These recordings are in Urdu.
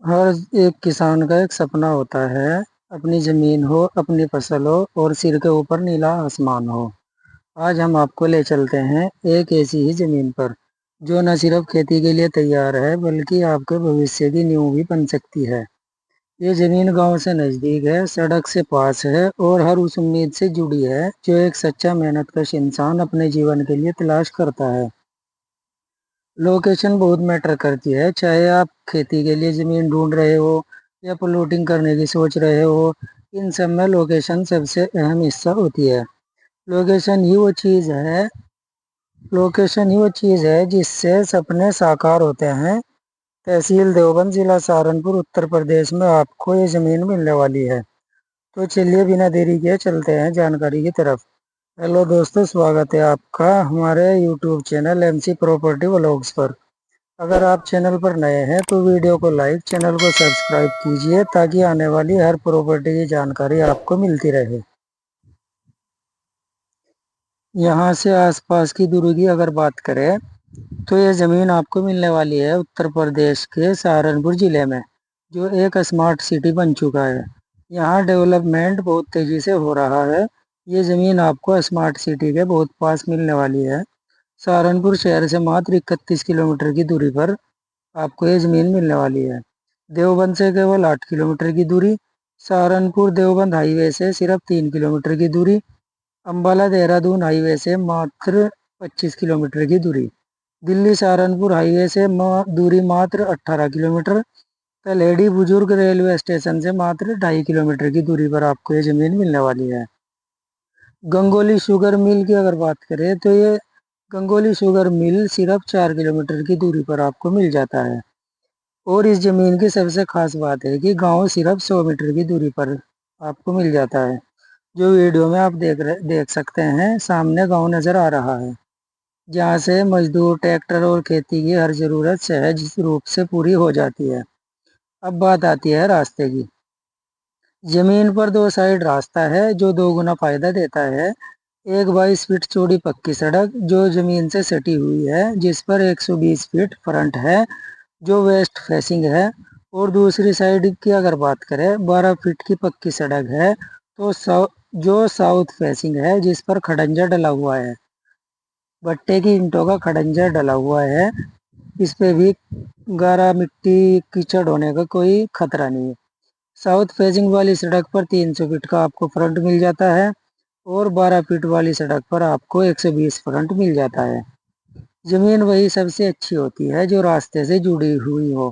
ہر ایک کسان کا ایک سپنا ہوتا ہے، اپنی زمین ہو، اپنی فصل ہو اور سر کے اوپر نیلا آسمان ہو۔ آج ہم آپ کو لے چلتے ہیں ایک ایسی ہی زمین پر جو نہ صرف کھیتی کے لیے تیار ہے بلکہ آپ کے بھویشیہ کی نیو بھی بن سکتی ہے۔ یہ زمین گاؤں سے نزدیک ہے، سڑک سے پاس ہے اور ہر اس امید سے جڑی ہے جو ایک سچا محنت کش انسان اپنے جیون کے لیے تلاش کرتا ہے۔ لوکیشن بہت میٹر کرتی ہے، چاہے آپ کھیتی کے لیے زمین ڈھونڈ رہے ہو یا پلوٹنگ کرنے کی سوچ رہے ہو، ان سب میں لوکیشن سب سے اہم حصہ ہوتی ہے۔ لوکیشن ہی وہ چیز ہے جس سے سپنے ساکار ہوتے ہیں۔ تحصیل دیوبند، ضلع سہارنپور، اتر پردیش میں آپ کو یہ زمین ملنے والی ہے۔ تو چلیے بنا دیری کے چلتے ہیں جانکاری کی طرف۔ ہیلو دوستو، سواگت ہے آپ کا ہمارے YouTube channel M C property vlogs پر۔ اگر آپ چینل پر نئے ہیں تو ویڈیو کو لائک، چینل کو سبسکرائب کیجیے تاکہ آنے والی ہر پراپرٹی کی جانکاری آپ کو ملتی رہے۔ یہاں سے آس پاس کی دوری کی اگر بات کریں تو یہ زمین آپ کو ملنے والی ہے اتر پردیش کے سہارنپور ضلع میں، جو ایک اسمارٹ سٹی بن چکا ہے۔ یہاں ڈیولپمنٹ بہت تیزی سے ہو رہا ہے۔ یہ زمین آپ کو اسمارٹ سٹی کے بہت پاس ملنے والی ہے۔ سہارنپور شہر سے ماتر 31 کلومیٹر کی دوری پر آپ کو یہ زمین ملنے والی ہے۔ دیوبند سے کیول 8 کلومیٹر کی دوری، سہارنپور دیوبند ہائی وے سے صرف 3 کلومیٹر کی دوری، امبالہ دہرادون ہائی وے سے ماتر 25 کلومیٹر کی دوری، دلی سہارنپور ہائی وے سے دوری ماتر 18 کلومیٹر، کلیڈی بزرگ ریلوے اسٹیشن سے ماتر 2.5 کلومیٹر کی دوری پر آپ کو یہ زمین ملنے والی ہے۔ گنگولی شوگر مل کی اگر بات کریں تو یہ گنگولی شوگر مل صرف 4 کلومیٹر کی دوری پر آپ کو مل جاتا ہے، اور اس زمین کی سب سے خاص بات ہے کہ گاؤں صرف 100 میٹر کی دوری پر آپ کو مل جاتا ہے۔ جو ویڈیو میں آپ دیکھ سکتے ہیں، سامنے گاؤں نظر آ رہا ہے جہاں سے مزدور، ٹریکٹر اور کھیتی کی ہر ضرورت سہج روپ سے پوری ہو جاتی ہے۔ اب بات آتی ہے راستے کی۔ زمین پر 2 سائیڈ راستہ ہے جو 2 گنا فائدہ دیتا ہے۔ ایک 22 فٹ چوڑی پکی سڑک جو زمین سے سٹی ہوئی ہے، جس پر 120 فٹ فرنٹ ہے جو ویسٹ فیسنگ ہے، اور دوسری سائیڈ کی اگر بات کریں 12 فٹ کی پکی سڑک ہے تو جو ساؤتھ فیسنگ ہے، جس پر کھڑنجا ڈلا ہوا ہے، بٹے کی اینٹوں کا کھڑنجا ڈلا ہوا ہے۔ اس پہ بھی گارا مٹی کیچڑ ہونے کا کوئی خطرہ نہیں ہے۔ ساؤتھ فیسنگ والی سڑک پر 300 فٹ کا آپ کو فرنٹ مل جاتا ہے، اور 12 فٹ والی سڑک پر آپ کو 120 فرنٹ مل جاتا ہے۔ زمین وہی سب سے اچھی ہوتی ہے جو راستے سے جڑی ہوئی ہو،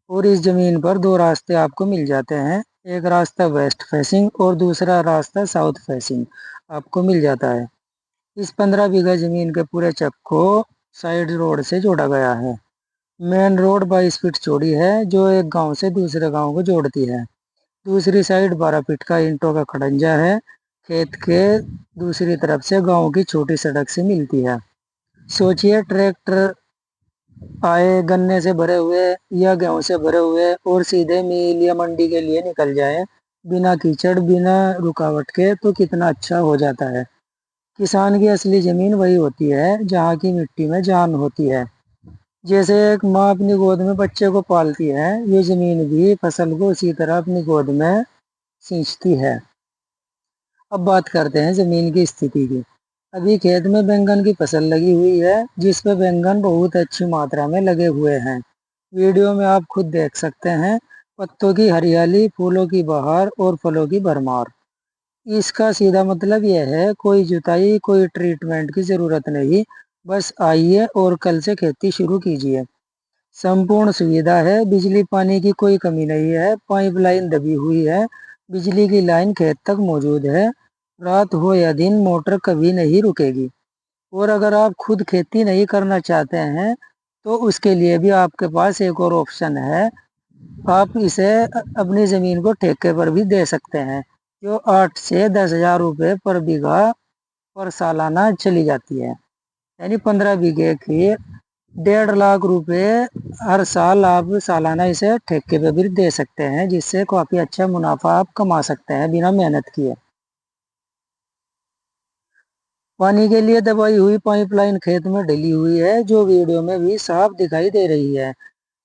اور اس زمین پر 2 راستے آپ کو مل جاتے ہیں۔ ایک راستہ ویسٹ فیسنگ اور دوسرا راستہ ساؤتھ فیسنگ آپ کو مل جاتا ہے۔ اس 15 بیگھہ زمین کے پورے چک کو سائیڈ روڈ سے جوڑا گیا ہے۔ مین روڈ 22 فٹ چوڑی ہے جو ایک گاؤں سے دوسرے گاؤں کو جوڑتی ہے۔ دوسری سائیڈ 12 فٹ کا اینٹوں کا کھڑنجا ہے، کھیت کے دوسری طرف سے گاؤں کی چھوٹی سڑک سے ملتی ہے۔ سوچئے ٹریکٹر آئے گنے سے بھرے ہوئے یا گیہوں سے بھرے ہوئے اور سیدھے میل یا منڈی کے لیے نکل جائے بنا کیچڑ، بنا رکاوٹ کے، تو کتنا اچھا ہو جاتا ہے۔ کسان کی اصلی زمین وہی ہوتی ہے جہاں کی مٹی میں جان ہوتی ہے۔ جیسے ایک ماں اپنی گود میں بچے کو پالتی ہے، یہ زمین بھی فصل کو اسی طرح اپنی گود میں سینچتی ہے۔ اب بات کرتے ہیں زمین کی استھتی کی۔ ابھی کھیت میں بینگن کی فصل لگی ہوئی ہے، جس پہ بینگن بہت اچھی ماترا میں لگے ہوئے ہیں۔ ویڈیو میں آپ خود دیکھ سکتے ہیں پتوں کی ہریالی، پھولوں کی بہار اور پھلوں کی بھرمار۔ اس کا سیدھا مطلب یہ ہے کوئی جتائی، کوئی ٹریٹمنٹ کی ضرورت نہیں، بس آئیے اور کل سے کھیتی شروع کیجیے۔ سمپورن سویدھا ہے، بجلی پانی کی کوئی کمی نہیں ہے، پائپ لائن دبی ہوئی ہے، بجلی کی لائن کھیت تک موجود ہے، رات ہو یا دن موٹر کبھی نہیں رکے گی۔ اور اگر آپ خود کھیتی نہیں کرنا چاہتے ہیں تو اس کے لیے بھی آپ کے پاس ایک اور آپشن ہے، آپ اسے اپنی زمین کو ٹھیکے پر بھی دے سکتے ہیں، جو 8 سے 10 ہزار روپے پر بیگھہ پر سالانہ چلی جاتی ہے۔ یعنی 15 بیگھے کی 1.5 لاکھ روپے ہر سال آپ سالانہ اسے ٹھیکے پہ بھی دے سکتے ہیں، جس سے کافی اچھا منافع آپ کما سکتے ہیں بنا محنت کیے۔ پانی کے لیے دبائی ہوئی پائپ لائن کھیت میں ڈلی ہوئی ہے، جو ویڈیو میں بھی صاف دکھائی دے رہی ہے۔